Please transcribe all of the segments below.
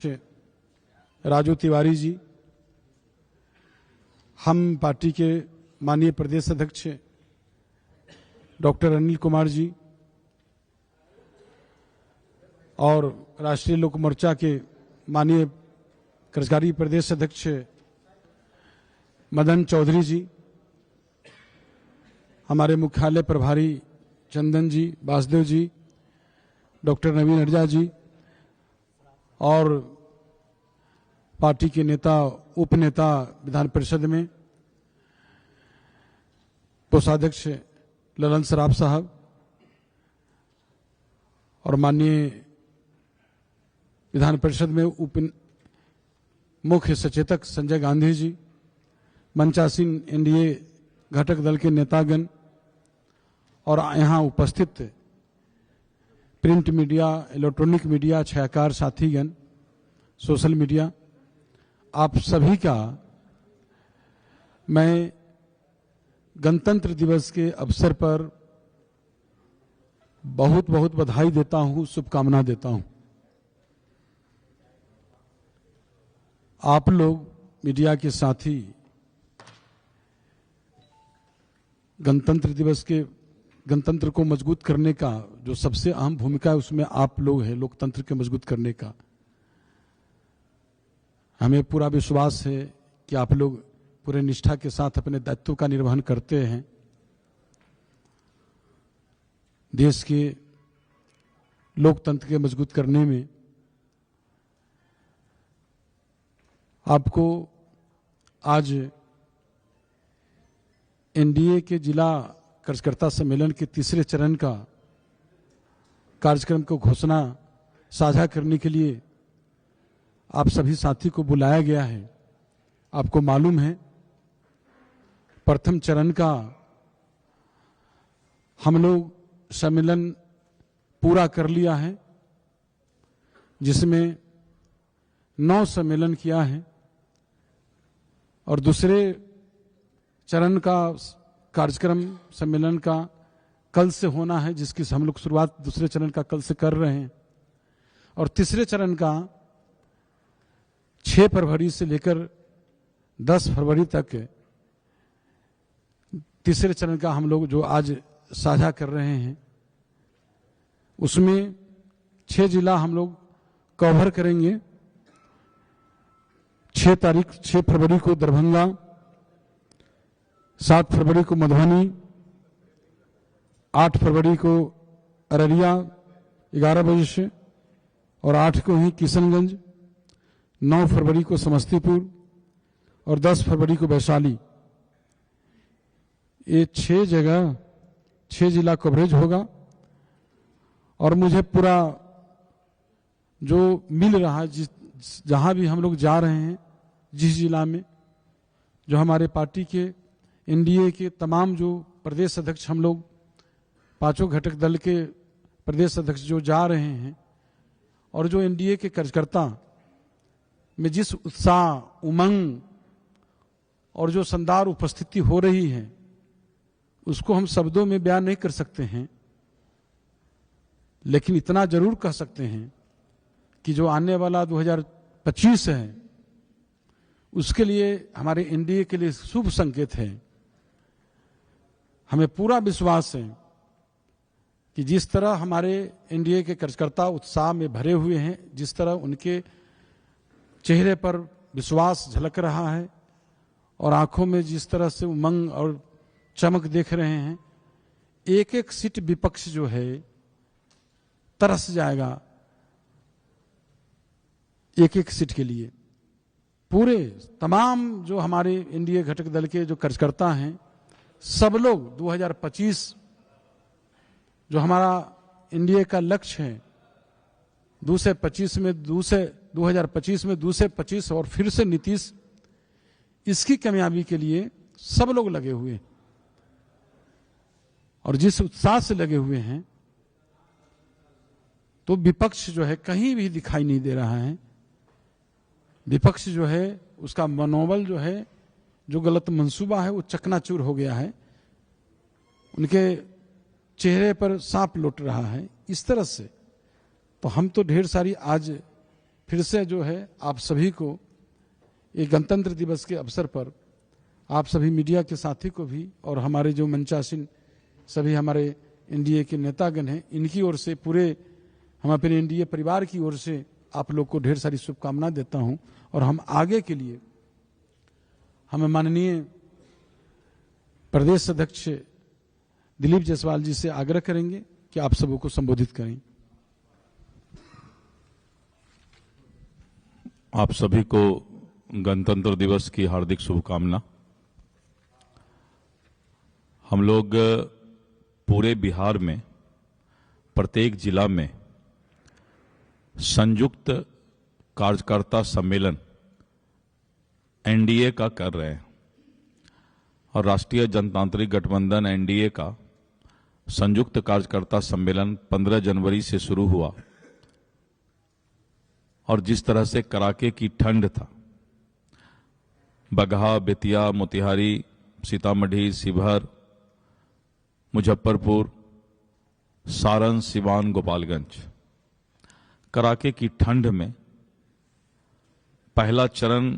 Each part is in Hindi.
राजू तिवारी जी, हम पार्टी के माननीय प्रदेश अध्यक्ष डॉक्टर अनिल कुमार जी और राष्ट्रीय लोक मोर्चा के माननीय कार्यकारी प्रदेश अध्यक्ष मदन चौधरी जी, हमारे मुख्यालय प्रभारी चंदन जी, वासुदेव जी, डॉक्टर नवीन हरिजा जी और पार्टी के नेता उपनेता विधान परिषद में कोषाध्यक्ष ललन सराफ साहब और माननीय विधान परिषद में उप मुख्य सचेतक संजय गांधी जी, मंचासीन एनडीए घटक दल के नेतागण और यहाँ उपस्थित प्रिंट मीडिया, इलेक्ट्रॉनिक मीडिया, छायाकार साथीगण, सोशल मीडिया, आप सभी का मैं गणतंत्र दिवस के अवसर पर बहुत बहुत बधाई देता हूं, शुभकामना देता हूं। आप लोग मीडिया के साथी गणतंत्र दिवस के गणतंत्र को मजबूत करने का जो सबसे अहम भूमिका है उसमें आप लोग हैं, लोकतंत्र के मजबूत करने का। हमें पूरा विश्वास है कि आप लोग पूरे निष्ठा के साथ अपने दायित्व का निर्वहन करते हैं। देश के लोकतंत्र के मजबूत करने में आपको आज एनडीए के जिला कार्यकर्ता सम्मेलन के तीसरे चरण का कार्यक्रम को घोषणा साझा करने के लिए आप सभी साथी को बुलाया गया है। आपको मालूम है प्रथम चरण का हम लोग सम्मेलन पूरा कर लिया है, जिसमें 9 सम्मेलन किया है और दूसरे चरण का कार्यक्रम सम्मेलन का कल से होना है, जिसकी हम लोग शुरुआत दूसरे चरण का कल से कर रहे हैं और तीसरे चरण का 6 फरवरी से लेकर 10 फरवरी तक तीसरे चरण का हम लोग जो आज साझा कर रहे हैं उसमें 6 जिला हम लोग कवर करेंगे। 6 फरवरी को दरभंगा, 7 फरवरी को मधुबनी, 8 फरवरी को अररिया 11 बजे से और 8 को ही किशनगंज, 9 फरवरी को समस्तीपुर और 10 फरवरी को वैशाली। ये 6 जगह 6 जिला कवरेज होगा और मुझे पूरा जो मिल रहा है, जहां भी हम लोग जा रहे हैं, जिस जिला में जो हमारे पार्टी के एनडीए के तमाम जो प्रदेश अध्यक्ष हम लोग 5 घटक दल के प्रदेश अध्यक्ष जो जा रहे हैं और जो एनडीए के कार्यकर्ता में जिस उत्साह, उमंग और जो शानदार उपस्थिति हो रही है उसको हम शब्दों में बयान नहीं कर सकते हैं, लेकिन इतना जरूर कह सकते हैं कि जो आने वाला 2025 है उसके लिए हमारे एनडीए के लिए शुभ संकेत है। हमें पूरा विश्वास है कि जिस तरह हमारे एनडीए के कार्यकर्ता उत्साह में भरे हुए हैं, जिस तरह उनके चेहरे पर विश्वास झलक रहा है और आंखों में जिस तरह से उमंग और चमक देख रहे हैं, एक एक सीट विपक्ष जो है तरस जाएगा एक एक सीट के लिए। पूरे तमाम जो हमारे एनडीए घटक दल के जो कार्यकर्ता हैं सब लोग 2025 जो हमारा एनडीए का लक्ष्य है 2025 में 225 और फिर से नीतीश, इसकी कामयाबी के लिए सब लोग लगे हुए हैं और जिस उत्साह से लगे हुए हैं तो विपक्ष जो है कहीं भी दिखाई नहीं दे रहा है। विपक्ष जो है उसका मनोबल जो है, जो गलत मंसूबा है वो चकनाचूर हो गया है, उनके चेहरे पर सांप लौट रहा है। इस तरह से तो हम तो ढेर सारी आज फिर से जो है आप सभी को एक गणतंत्र दिवस के अवसर पर आप सभी मीडिया के साथी को भी और हमारे जो मंचासीन सभी हमारे एनडीए के नेतागण हैं, इनकी ओर से पूरे हम अपने एनडीए परिवार की ओर से आप लोग को ढेर सारी शुभकामनाएं देता हूं। और हम आगे के लिए हमें माननीय प्रदेश अध्यक्ष दिलीप जायसवाल जी से आग्रह करेंगे कि आप सबों को संबोधित करें। आप सभी को गणतंत्र दिवस की हार्दिक शुभकामना। हम लोग पूरे बिहार में प्रत्येक जिला में संयुक्त कार्यकर्ता सम्मेलन एनडीए का कर रहे हैं और राष्ट्रीय जनतांत्रिक गठबंधन एनडीए का संयुक्त कार्यकर्ता सम्मेलन 15 जनवरी से शुरू हुआ और जिस तरह से कड़ाके की ठंड था, बगहा, बेतिया, मोतिहारी, सीतामढ़ी, शिवहर, मुजफ्फरपुर, सारण, सिवान, गोपालगंज, कड़ाके की ठंड में पहला चरण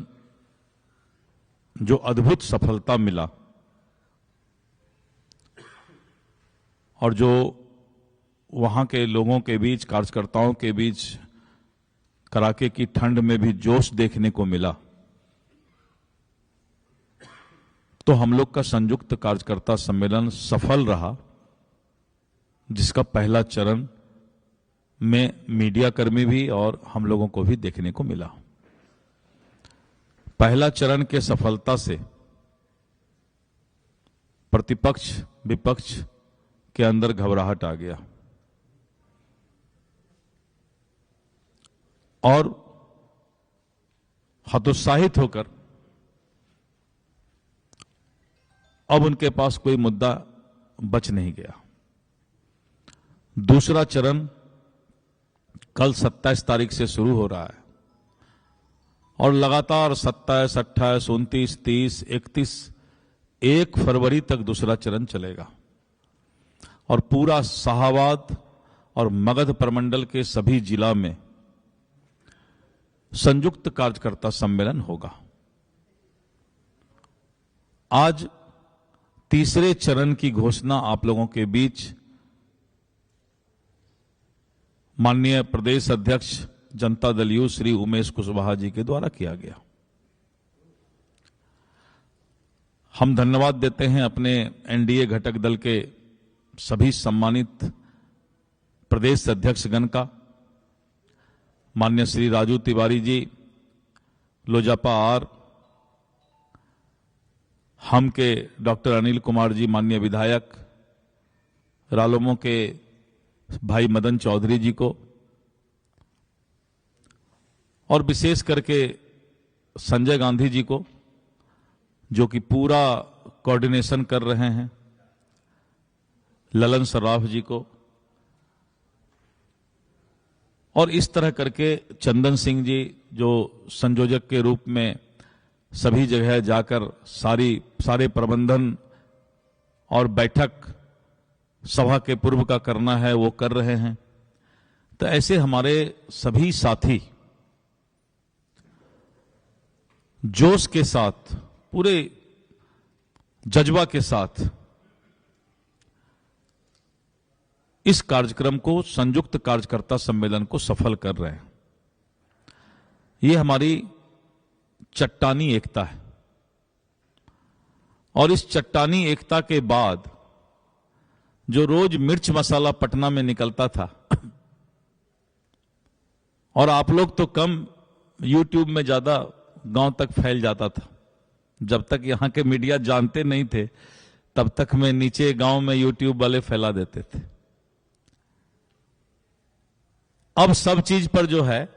जो अद्भुत सफलता मिला और जो वहां के लोगों के बीच, कार्यकर्ताओं के बीच कड़ाके की ठंड में भी जोश देखने को मिला, तो हम लोग का संयुक्त कार्यकर्ता सम्मेलन सफल रहा, जिसका पहला चरण में मीडिया कर्मी भी और हम लोगों को भी देखने को मिला। पहला चरण के सफलता से प्रतिपक्ष विपक्ष के अंदर घबराहट आ गया और हतोत्साहित होकर अब उनके पास कोई मुद्दा बच नहीं गया। दूसरा चरण कल 27 तारीख से शुरू हो रहा है और लगातार 27, 28, 29, 30, 31, 1 फरवरी तक दूसरा चरण चलेगा और पूरा शाहाबाद और मगध प्रमंडल के सभी जिला में संयुक्त कार्यकर्ता सम्मेलन होगा। आज तीसरे चरण की घोषणा आप लोगों के बीच माननीय प्रदेश अध्यक्ष जनता दल यू श्री उमेश कुशवाहा जी के द्वारा किया गया। हम धन्यवाद देते हैं अपने एनडीए घटक दल के सभी सम्मानित प्रदेश अध्यक्षगण का, माननीय श्री राजू तिवारी जी, लोजपा आर, हम के डॉक्टर अनिल कुमार जी माननीय विधायक, रालोमो के भाई मदन चौधरी जी को और विशेष करके संजय गांधी जी को जो कि पूरा कोऑर्डिनेशन कर रहे हैं, ललन सराफ जी को और इस तरह करके चंदन सिंह जी जो संयोजक के रूप में सभी जगह जाकर सारे प्रबंधन और बैठक सभा के पूर्व का करना है वो कर रहे हैं। तो ऐसे हमारे सभी साथी जोश के साथ, पूरे जज्बा के साथ इस कार्यक्रम को, संयुक्त कार्यकर्ता सम्मेलन को सफल कर रहे हैं। ये हमारी चट्टानी एकता है और इस चट्टानी एकता के बाद जो रोज मिर्च मसाला पटना में निकलता था और आप लोग तो कम, यूट्यूब में ज्यादा गांव तक फैल जाता था। जब तक यहां के मीडिया जानते नहीं थे तब तक में नीचे गांव में यूट्यूब वाले फैला देते थे। अब सब चीज पर जो है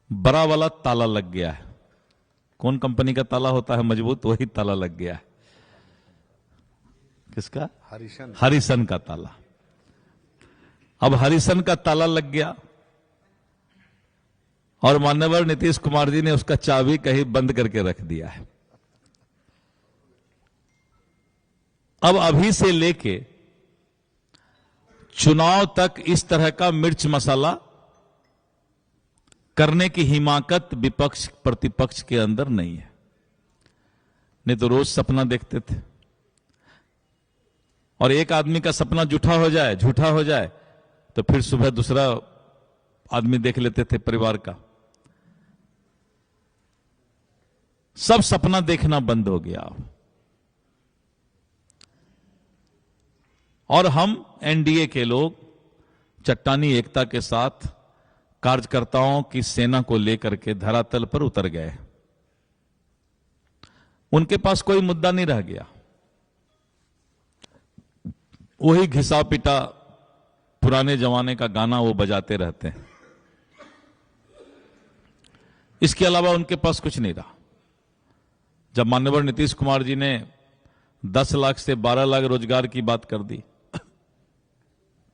बड़ा वाला ताला लग गया है। कौन कंपनी का ताला होता है मजबूत, वही ताला लग गया है। किसका? हरिसन का ताला। अब हरिसन का ताला लग गया और मान्यवर नीतीश कुमार जी ने उसका चाबी कहीं बंद करके रख दिया है। अब अभी से लेके चुनाव तक इस तरह का मिर्च मसाला करने की हिमाकत विपक्ष प्रतिपक्ष के अंदर नहीं है। नहीं तो रोज सपना देखते थे, और एक आदमी का सपना झूठा हो जाए तो फिर सुबह दूसरा आदमी देख लेते थे परिवार का। सब सपना देखना बंद हो गया। और हम एनडीए के लोग चट्टानी एकता के साथ कार्यकर्ताओं की सेना को लेकर के धरातल पर उतर गए। उनके पास कोई मुद्दा नहीं रह गया। वही घिसा पिटा पुराने जमाने का गाना वो बजाते रहते हैं। इसके अलावा उनके पास कुछ नहीं रहा। जब माननीय नीतीश कुमार जी ने 10 लाख से 12 लाख रोजगार की बात कर दी,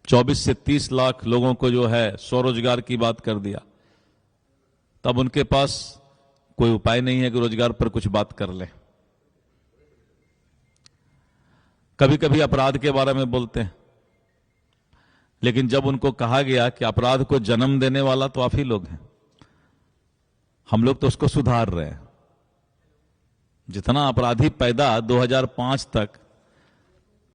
24 से 30 लाख लोगों को जो है स्वरोजगार की बात कर दिया, तब उनके पास कोई उपाय नहीं है कि रोजगार पर कुछ बात कर ले। कभी कभी अपराध के बारे में बोलते हैं, लेकिन जब उनको कहा गया कि अपराध को जन्म देने वाला तो आप ही लोग हैं, हम लोग तो उसको सुधार रहे हैं। जितना अपराधी पैदा 2005 तक